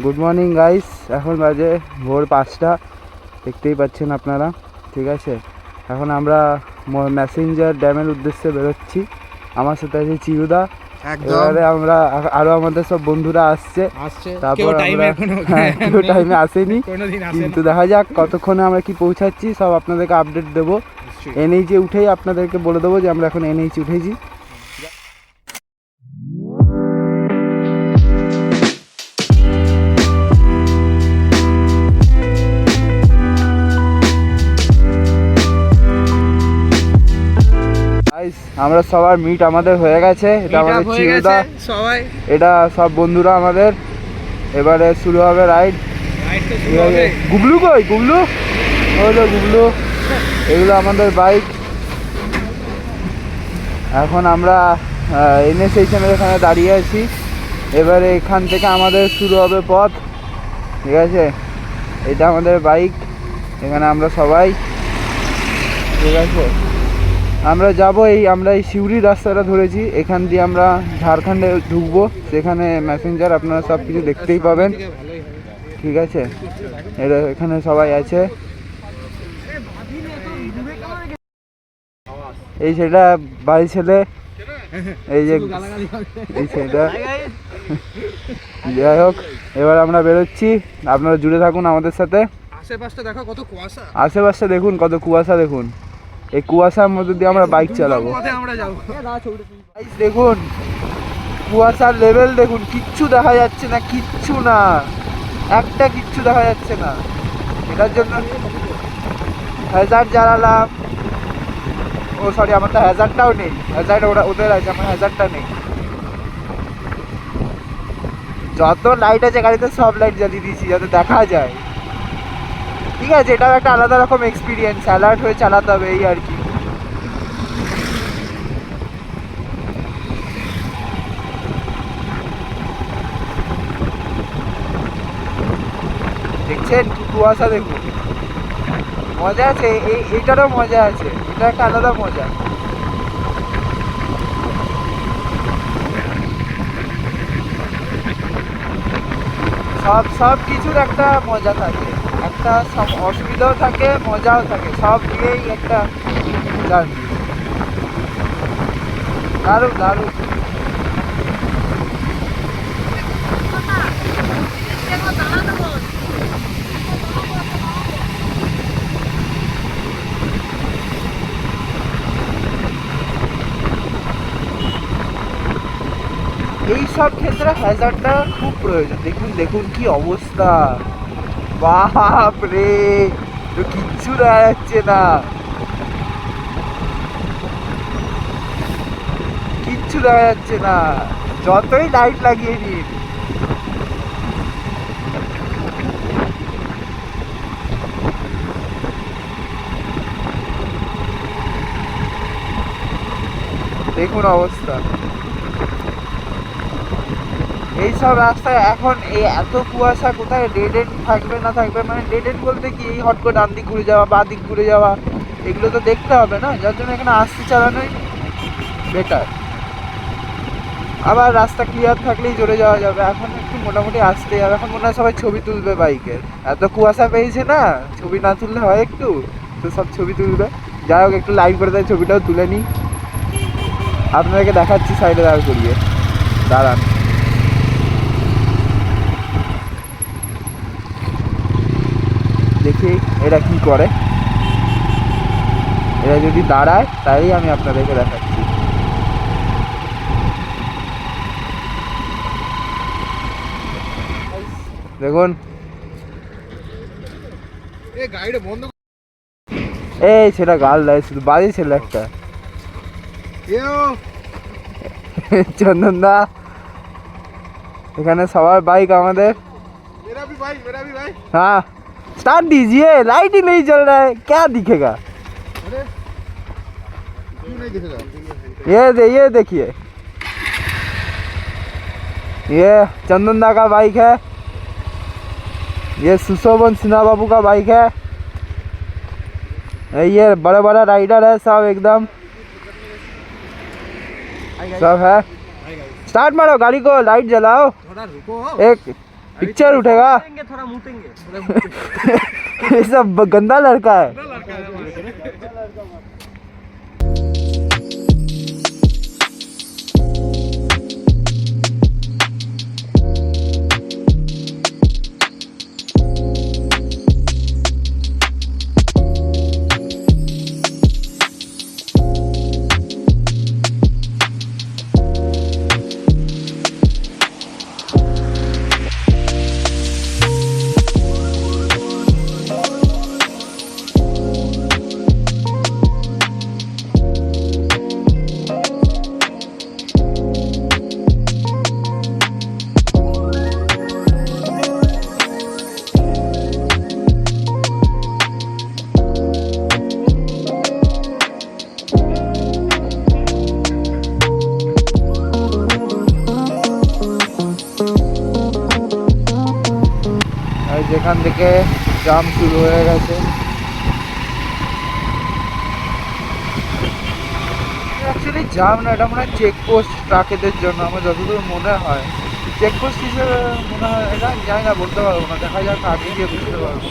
Good morning guys, এখন বাজে ভোর 5টা, দেখতেই পাচ্ছেন আপনারা। ঠিক আছে, এখন আমরা ম্যাসেঞ্জার ড্যামের উদ্দেশ্যে বেরোচ্ছি। আমার সাথে আছে চিরুদা। এবারে আমরা আরো আমাদের সব বন্ধুরা আসছে। তারপর কেউ টাইমে আসেনি, কিন্তু দেখা যাক কতক্ষণে আমরা কি পৌঁছাচ্ছি, সব আপনাদেরকে আপডেট দেবো। এনএইচে উঠেই আপনাদেরকে বলে দেবো যে আমরা এখন এনএইচে উঠেছি। আমরা সবার মিট আমাদের হয়ে গেছে। এটা আমাদের চিরুদা, সবাই এটা সব বন্ধুরা আমাদের। এবারে শুরু হবে রাইড। গুবলু কই? গুবলু হলো গুবলু। এগুলো আমাদের বাইক। এখন আমরা এনএস স্টেশনের এখানে দাঁড়িয়ে আছি। এবারে এখান থেকে আমাদের শুরু হবে পথ। ঠিক আছে, এটা আমাদের বাইক, এখানে আমরা সবাই। ঠিক আছে, আমরা যাবো আমরা এই সিউড়ি রাস্তাটা ধরেছি, এখান দিয়ে আমরা ঝাড়খণ্ডে ঢুকবো। সেখানে ম্যাসেঞ্জার আপনারা সব কিছু দেখতেই পাবেন। ঠিক আছে, এখানে সবাই আছে। এই সেটা বাড়ি ছেলে, এই যে এই সেটা। যাই হোক, এবার আমরা বেরোচ্ছি, আপনারা জুড়ে থাকুন আমাদের সাথে। আশেপাশটা দেখো কত কুয়াশা, আশেপাশটা দেখুন কত কুয়াশা। দেখুন এই কুয়াশার মধ্যে দিয়ে আমরা বাইক চালাবো। দেখুন কুয়াশার লেভেল দেখুন, কিচ্ছু দেখা যাচ্ছে না, কিচ্ছু না, একটা কিচ্ছু দেখা যাচ্ছে না। এটার জন্য হ্যাজার্ড জ্বালালাম। ও সরি, আমার তো হ্যাজার্ডটাও নেই। হ্যাজার্ড ওদের আছে, আমার হ্যাজার্ডটা নেই। যত লাইট আছে গাড়িতে সব লাইট জ্বালিয়ে দিয়েছি যাতে দেখা যায়। ঠিক আছে, এটাও একটা আলাদা রকম এক্সপিরিয়েন্স, অ্যালার্ট হয়ে চালাতে হবে এই আর কি। দেখছেন কি কুয়াশা, দেখুন মজা আছে। এইটারও মজা আছে, এটা একটা আলাদা মজা। সব কিছুর একটা মজা থাকে, একটা অসুবিধাও থাকে, মজাও থাকে, সব দিয়েই একটা জার্নি। দারুণ দারুণ। এই সব ক্ষেত্রে হ্যাজার্ডটা খুব প্রয়োজন। দেখুন দেখুন কি অবস্থা, বাপ রে, তো কিচ্ছু দেখা যাচ্ছে না, কিচ্ছু দেখা যাচ্ছে না, যতই লাইট লাগিয়ে নিন। দেখুন অবস্থা। এইসব রাস্তায় এখন এই এত কুয়াশা, কোথায় ডেড এন্ড থাকবে না থাকবে, মানে ডেড এন্ড বলতে কি, এই হট করে ডান দিক ঘুরে যাওয়া, বা দিক ঘুরে যাওয়া, এগুলো তো দেখতে হবে না, যার জন্য এখানে আস্তে চালানোই বেটার। আবার রাস্তা ক্লিয়ার থাকলেই জোরে যাওয়া যাবে। এখন একটু মোটামুটি আসতে যাবে। এখন মনে হয় সবাই ছবি তুলবে বাইকের, এত কুয়াশা পেয়েছে না, ছবি না তুললে হয় একটু, তো সব ছবি তুলবে। যাই হোক, একটু লাইন করে দেয়, ছবিটাও তুলে নিই, আপনাদেরকে দেখাচ্ছি সাইডে দাঁড় করিয়ে। দাঁড়ান, দেখি এরা কি করে। এরা যদি দাঁড়ায় তাই আমি আপনাদেরকে দেখাচ্ছি। দেখুন এই সেটা গাল দেয়, শুধু বাজে ছেলে একটা। চন্দন দা, এখানে সবার বাইক আমাদের। हाँ स्टार्ट दीजिए, लाइट ही नहीं जल रहा है, क्या दिखेगा? ये देखिए, ये चंदन दा का बाइक है, ये सुशोभन सिन्हा बाबू का बाइक है। ये बड़ा बड़ा राइडर है सब, एकदम सब है। स्टार्ट मारो गाड़ी को, लाइट जलाओ। एक पिक्चर उठेगा। थोड़ा मुतेंगे ये सब गंदा लड़का है। যেখান থেকে জাম শুরু হয়ে গেছে। অ্যাকচুয়ালি জাম না, এটা মনে হয় চেকপোস্ট ট্রাকেদের জন্য, আমার যতদূর মনে হয় চেকপোস্ট হিসেবে মনে হয়। এটা জানি না, বলতে পারবো না, দেখা যাক আগে গিয়ে বুঝতে পারবো।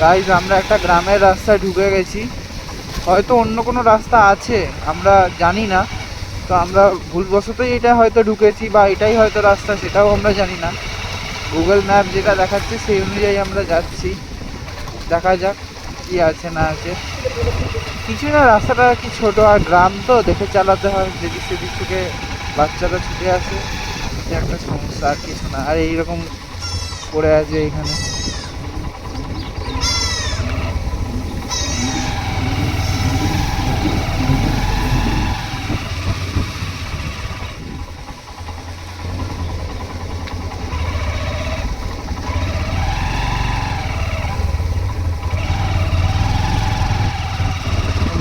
গাইজ আমরা একটা গ্রামের রাস্তায় ঢুকে গেছি, হয়তো অন্য কোনো রাস্তা আছে আমরা জানি না, তো আমরা ভুলবশতই এটা হয়তো ঢুকেছি বা এটাই হয়তো রাস্তা, সেটাও আমরা জানি না। গুগল ম্যাপ যেটা দেখাচ্ছে সেই অনুযায়ী আমরা যাচ্ছি, দেখা যাক কি আছে না আছে। কিছু না, রাস্তাটা কি ছোট আর গ্রাম তো দেখে চালাতে হয়, যেদিক সেদিক থেকে বাচ্চারা ছুটে আসে, এটা একটা সমস্যা, আর কিছু না। আর এইরকম পড়ে আছে এখানে।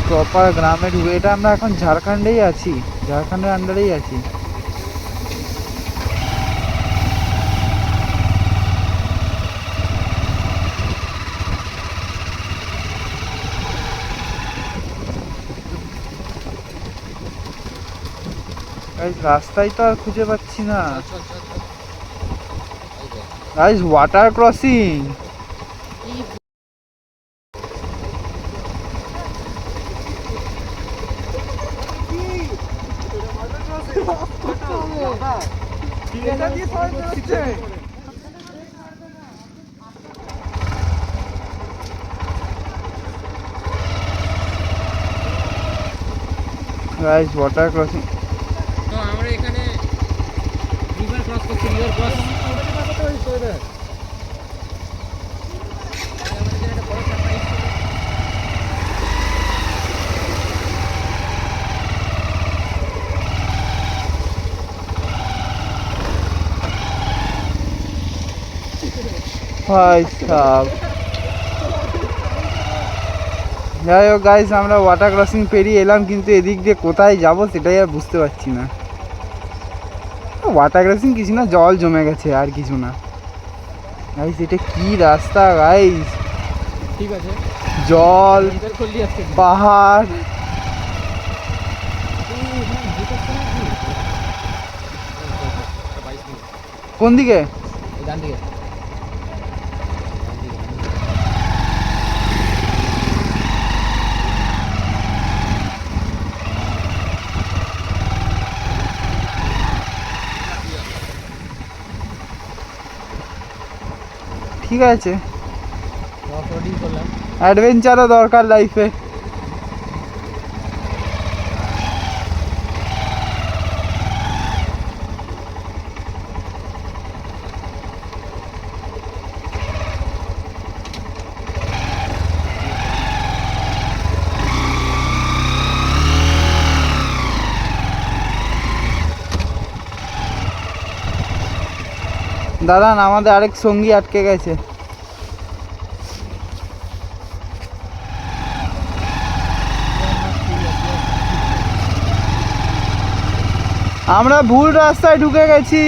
প্রপার গ্রামে ঢুকে, এটা আমরা এখন ঝাড়খণ্ডেই আছি, ঝাড়খণ্ডের আন্ডারেই আছি। গাইস রাস্তাই তো আর খুঁজে পাচ্ছি না guys water crossing guys water crossing তো আমরা এখানে রিভার ক্রস করছি রিভার ক্রস ভাই সাব যাই হোক গাইস আমরা ওয়াটার ক্রসিং পেরিয়ে এলাম কিন্তু এদিক দিয়ে কোথায় যাব সেটাই আর বুঝতে পারছি না ওয়াটার ক্রসিং কিছু না জল জমে গেছে আর কিছু না গাইস এটা কি রাস্তা গাইস ঠিক আছে জল পাহাড় কোন দিকে ডান দিকে ঠিক আছে করলাম অ্যাডভেঞ্চারও দরকার লাইফে দাঁড়ান আমাদের আরেক সঙ্গী আটকে গেছে আমরা ভুল রাস্তায় ঢুকে গেছি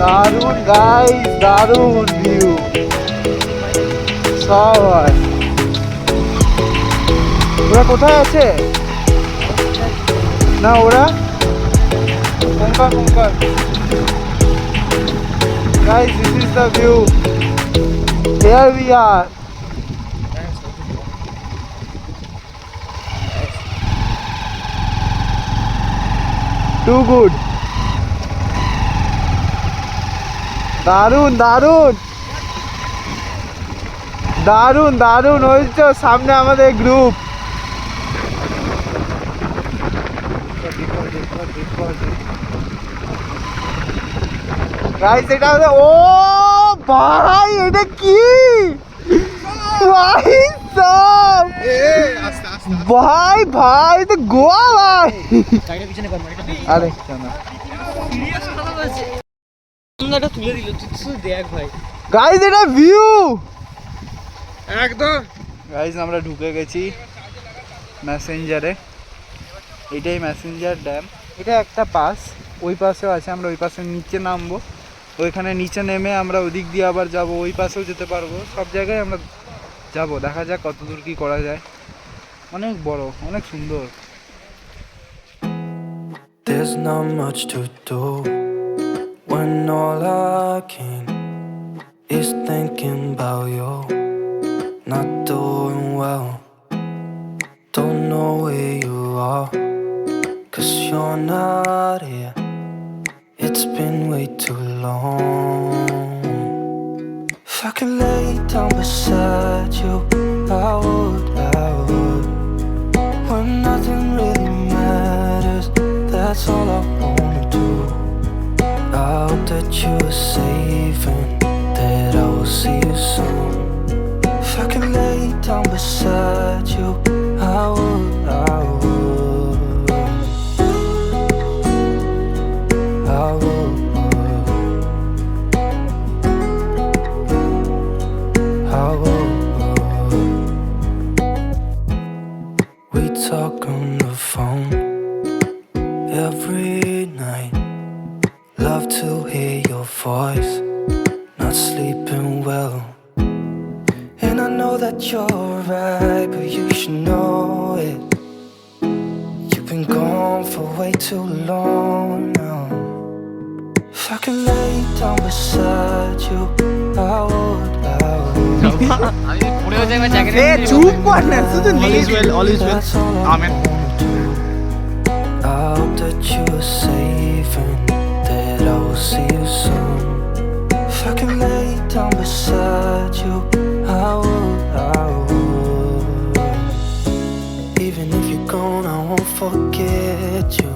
দারুণ গাইস দারুণ ভিউ সব হয় ওরা কোথায় আছে না ওরা কোনকার কোনকার guys this is the view here we are too good দারুন দারুন দারুন দারুন ওই তো সামনে আমাদের গ্রুপ গাইস এটা ও ভাই এটা কি ভাই সব ভাই ভাই তো গোয়া ভাই আরে না তুলে দিল তুই দেখ ভাই গাইস এটা ভিউ একদম গাইস আমরা ঢুকে গেছি ম্যাসেঞ্জারে। এটাই ম্যাসেঞ্জার ড্যাম। এটা একটা পাস, ওই পাশেও আছে, আমরা ওই পাশে নিচে নামবো, ওইখানে নিচে নেমে আমরা ওদিক দিয়ে আবার যাব, ওই পাশেও যেতে পারবো। সব জায়গায় আমরা যাব, দেখা যাক কত দূর কী করা যায়। অনেক বড়, অনেক সুন্দর। There's not much to do when all I can is thinking about you. Not doing well, don't know where you are, 'cause you're not here. It's been way too long. If I could lay down beside you, I would, when nothing really matters. That's all I wanna do. I hope that you are safe and that I will see you soon. If I could lay down beside you, I would, I would, I would, I would. We talk on the phone every night. Love to hear your voice. Not sleeping well, and I know that you're right, but you should know it. You've been gone for way too long now. If I could lay down beside you, I would, I would. আমি পড়েও যাই jacket এ চুপ কর না, শুধু All is well, all is well. That's all I Amen. wanna do. I hope that you are safe and that I will see you soon. If I can lay down beside you, I would, I would. Even if you're gone, I won't forget you.